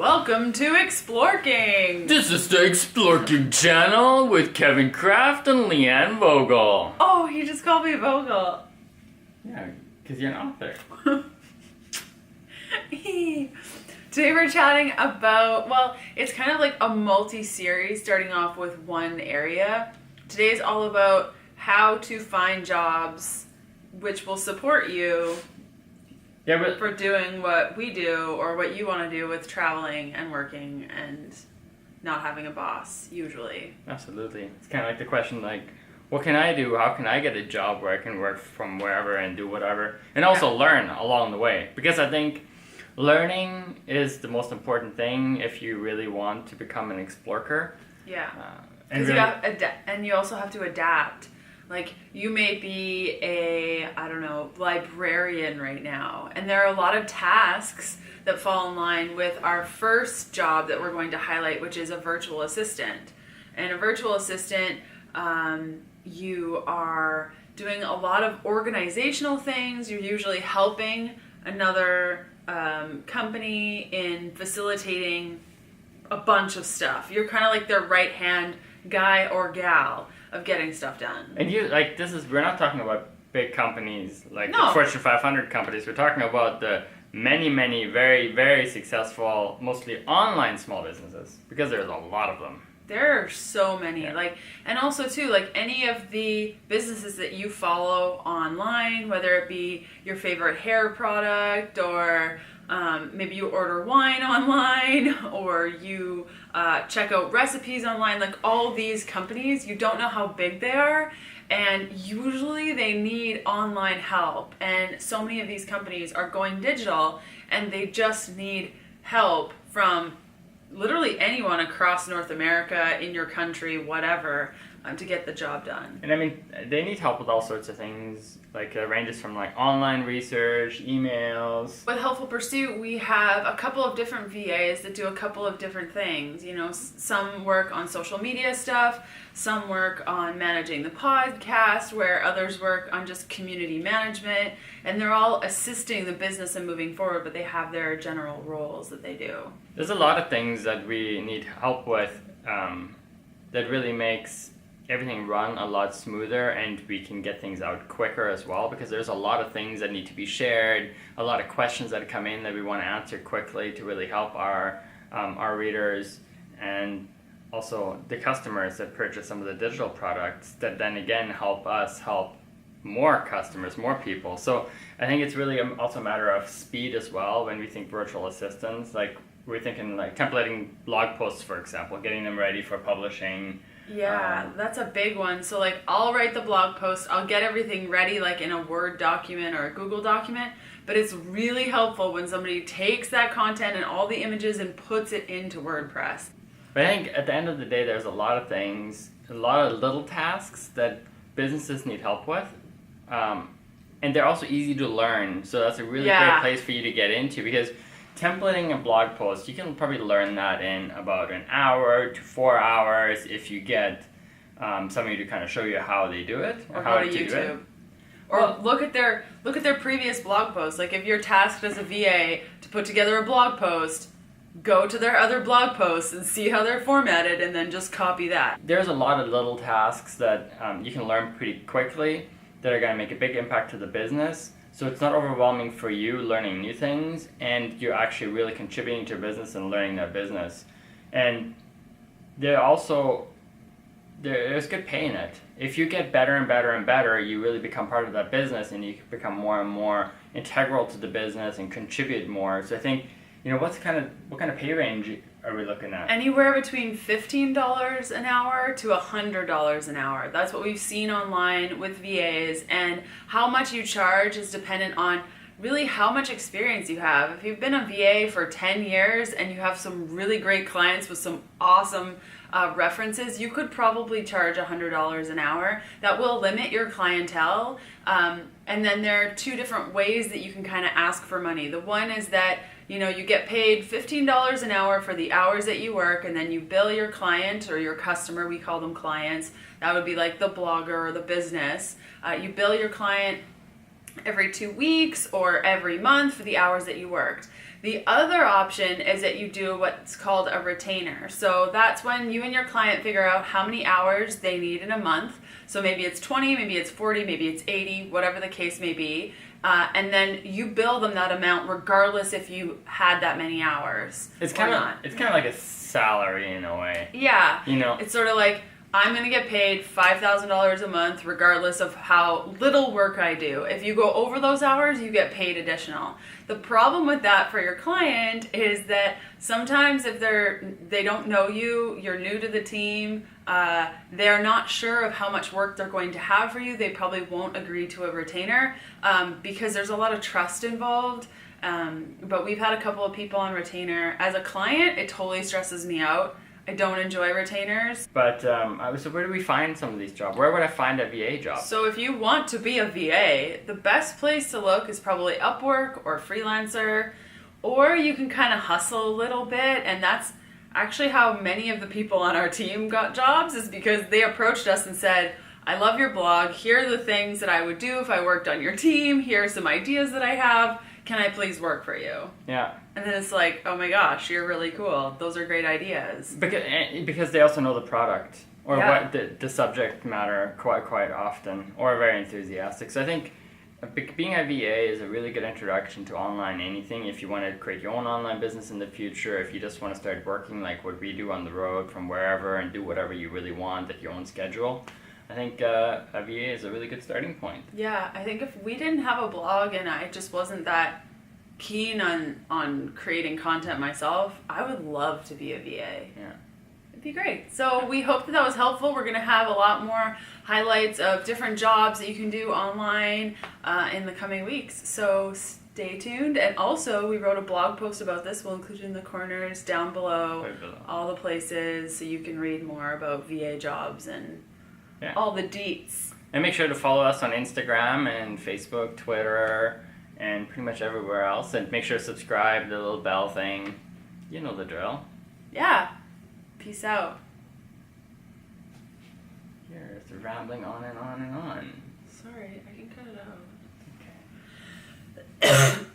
Welcome to Explorking! This is the Explorking channel with Kevin Kraft and Leanne Vogel. Oh, he just called me Vogel. Yeah, because you're an author. Today we're chatting about, well, it's kind of like a multi-series starting off with one area. Today is all about how to find jobs which will support you for doing what we do or what you want to do with traveling and working and not having a boss, usually. Absolutely. It's kind of like the question, like, what can I do? How can I get a job where I can work from wherever and do whatever? And also learn along the way. Because I think learning is the most important thing if you really want to become an explorer. Yeah. And you also have to adapt. Like, you may be a, librarian right now. And there are a lot of tasks that fall in line with our first job that we're going to highlight, which is a virtual assistant. And a virtual assistant, you are doing a lot of organizational things. You're usually helping another company in facilitating a bunch of stuff. You're kind of like their right-hand guy or gal of getting stuff done. And we're not talking about big companies like the Fortune 500 companies. We're talking about the many, many very, very successful, mostly online small businesses, because there's a lot of them. There are so many. Yeah. And also too, any of the businesses that you follow online, whether it be your favorite hair product or maybe you order wine online or you check out recipes online, all these companies, you don't know how big they are, and usually they need online help. And so many of these companies are going digital and they just need help from literally anyone across North America, in your country, whatever, to get the job done. And they need help with all sorts of things, it ranges from online research, emails. With Helpful Pursuit, we have a couple of different VAs that do a couple of different things. Some work on social media stuff, some work on managing the podcast, where others work on just community management, and they're all assisting the business and moving forward, but they have their general roles that they do. There's a lot of things that we need help with that really makes everything run a lot smoother, and we can get things out quicker as well, because there's a lot of things that need to be shared, a lot of questions that come in that we want to answer quickly to really help our readers, and also the customers that purchase some of the digital products that then again help us help more customers, more people. So I think it's really also a matter of speed as well when we think virtual assistants. We're thinking templating blog posts, for example, getting them ready for publishing. Yeah, that's a big one. So I'll write the blog post, I'll get everything ready in a Word document or a Google document, but it's really helpful when somebody takes that content and all the images and puts it into WordPress. But I think at the end of the day, there's a lot of things, a lot of little tasks that businesses need help with. And they're also easy to learn. So that's a really great place for you to get into, because templating a blog post, you can probably learn that in about an hour to 4 hours if you get somebody to kind of show you how they do it or how to YouTube. Do it. Or look at their previous blog posts. If you're tasked as a VA to put together a blog post, go to their other blog posts and see how they're formatted, and then just copy that. There's a lot of little tasks that you can learn pretty quickly that are going to make a big impact to the business. So it's not overwhelming for you learning new things, and you're actually really contributing to your business and learning that business. And there's good pay in it. If you get better and better and better, you really become part of that business, and you become more and more integral to the business and contribute more. So I think, what kind of pay range are we looking at? Anywhere between $15 an hour to $100 an hour. That's what we've seen online with VAs, and how much you charge is dependent on really how much experience you have. If you've been a VA for 10 years and you have some really great clients with some awesome references, you could probably charge $100 an hour. That will limit your clientele. And then there are two different ways that you can kind of ask for money. The one is that you get paid $15 an hour for the hours that you work, and then you bill your client or your customer, we call them clients. That would be the blogger or the business. You bill your client every 2 weeks or every month for the hours that you worked. The other option is that you do what's called a retainer. So that's when you and your client figure out how many hours they need in a month. So maybe it's 20, maybe it's 40, maybe it's 80, whatever the case may be. And then you bill them that amount regardless if you had that many hours It's or kind not. of like a salary in a way. Yeah. You know, It's sort of like, I'm going to get paid $5,000 a month regardless of how little work I do. If you go over those hours, you get paid additional. The problem with that for your client is that sometimes if they don't know you, you're new to the team, they're not sure of how much work they're going to have for you, they probably won't agree to a retainer because there's a lot of trust involved. But we've had a couple of people on retainer. As a client, it totally stresses me out. I don't enjoy retainers. but so where do we find some of these jobs? Where would I find a VA job? So if you want to be a VA, the best place to look is probably Upwork or Freelancer, or you can kind of hustle a little bit, and that's actually how many of the people on our team got jobs, is because they approached us and said, I love your blog, here are the things that I would do if I worked on your team, here are some ideas that I have, can I please work for you? Yeah. And then it's like, oh my gosh, you're really cool. Those are great ideas. Because they also know the product or Yeah. what the subject matter quite often, or are very enthusiastic. So I think being a VA is a really good introduction to online anything. If you want to create your own online business in the future, if you just want to start working like what we do on the road from wherever and do whatever you really want at your own schedule, I think a VA is a really good starting point. Yeah, I think if we didn't have a blog and I just wasn't that keen on creating content myself, I would love to be a VA. Yeah. It'd be great. So we hope that was helpful. We're going to have a lot more highlights of different jobs that you can do online in the coming weeks. So stay tuned. And also, we wrote a blog post about this. We'll include it in the corners down below, Right below. all the places, so you can read more about VA jobs and all the deets. And make sure to follow us on Instagram and Facebook, Twitter, and pretty much everywhere else. And make sure to subscribe, the little bell thing. You know the drill. Yeah. Peace out. You're just rambling on and on and on. Sorry, I can cut it out. Okay.